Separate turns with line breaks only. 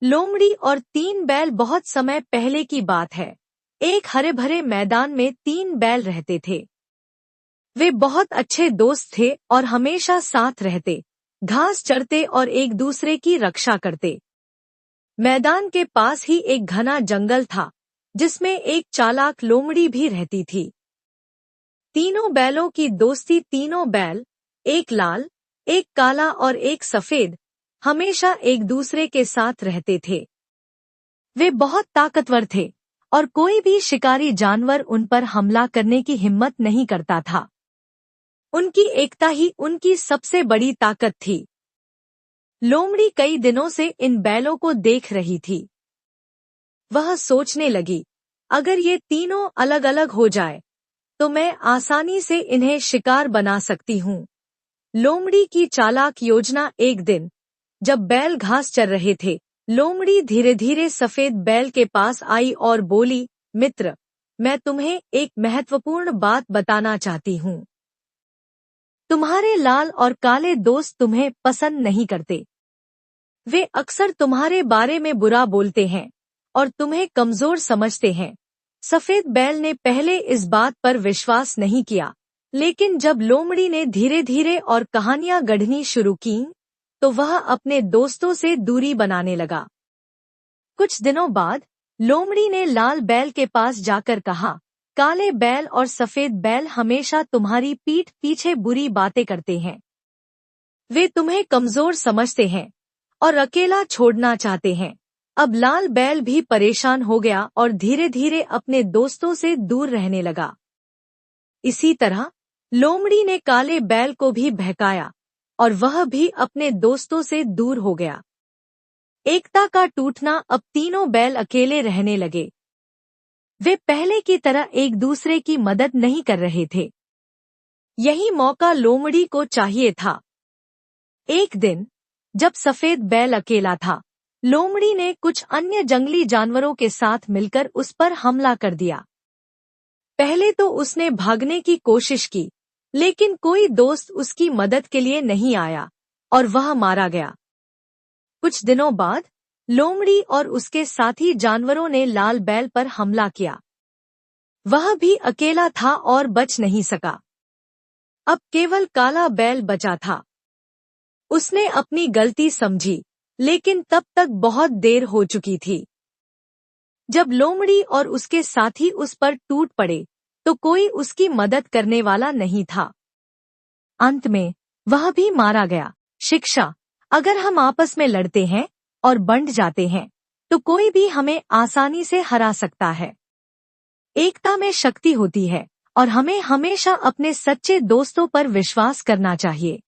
लोमड़ी और 3 बैल। बहुत समय पहले की बात है। एक हरे भरे मैदान में 3 बैल रहते थे। वे बहुत अच्छे दोस्त थे और हमेशा साथ रहते, घास चरते और एक दूसरे की रक्षा करते। मैदान के पास ही एक घना जंगल था, जिसमें एक चालाक लोमड़ी भी रहती थी। तीनों बैलों की दोस्ती। तीनों बैल, एक लाल, एक काला और एक सफेद, हमेशा एक दूसरे के साथ रहते थे। वे बहुत ताकतवर थे और कोई भी शिकारी जानवर उन पर हमला करने की हिम्मत नहीं करता था। उनकी एकता ही उनकी सबसे बड़ी ताकत थी। लोमड़ी कई दिनों से इन बैलों को देख रही थी। वह सोचने लगी, अगर ये तीनों अलग अलग हो जाए तो मैं आसानी से इन्हें शिकार बना सकती हूँ। लोमड़ी की चालाक योजना। एक दिन जब बैल घास चर रहे थे, लोमड़ी धीरे धीरे सफेद बैल के पास आई और बोली, मित्र, मैं तुम्हें एक महत्वपूर्ण बात बताना चाहती हूँ। तुम्हारे लाल और काले दोस्त तुम्हें पसंद नहीं करते। वे अक्सर तुम्हारे बारे में बुरा बोलते हैं और तुम्हें कमजोर समझते हैं। सफेद बैल ने पहले इस बात पर विश्वास नहीं किया, लेकिन जब लोमड़ी ने धीरे धीरे और कहानियां गढ़नी शुरू कीं, तो वह अपने दोस्तों से दूरी बनाने लगा। कुछ दिनों बाद लोमड़ी ने लाल बैल के पास जाकर कहा, काले बैल और सफेद बैल हमेशा तुम्हारी पीठ पीछे बुरी बातें करते हैं। वे तुम्हें कमजोर समझते हैं और अकेला छोड़ना चाहते हैं। अब लाल बैल भी परेशान हो गया और धीरे धीरे अपने दोस्तों से दूर रहने लगा। इसी तरह लोमड़ी ने काले बैल को भी बहकाया और वह भी अपने दोस्तों से दूर हो गया। एकता का टूटना। अब तीनों बैल अकेले रहने लगे। वे पहले की तरह एक दूसरे की मदद नहीं कर रहे थे। यही मौका लोमड़ी को चाहिए था। एक दिन जब सफेद बैल अकेला था, लोमड़ी ने कुछ अन्य जंगली जानवरों के साथ मिलकर उस पर हमला कर दिया। पहले तो उसने भागने की कोशिश की, लेकिन कोई दोस्त उसकी मदद के लिए नहीं आया और वह मारा गया। कुछ दिनों बाद लोमड़ी और उसके साथी जानवरों ने लाल बैल पर हमला किया। वह भी अकेला था और बच नहीं सका। अब केवल काला बैल बचा था। उसने अपनी गलती समझी, लेकिन तब तक बहुत देर हो चुकी थी। जब लोमड़ी और उसके साथी उस पर टूट पड़े, तो कोई उसकी मदद करने वाला नहीं था। अंत में वह भी मारा गया। शिक्षा। अगर हम आपस में लड़ते हैं और बंट जाते हैं, तो कोई भी हमें आसानी से हरा सकता है। एकता में शक्ति होती है और हमें हमेशा अपने सच्चे दोस्तों पर विश्वास करना चाहिए।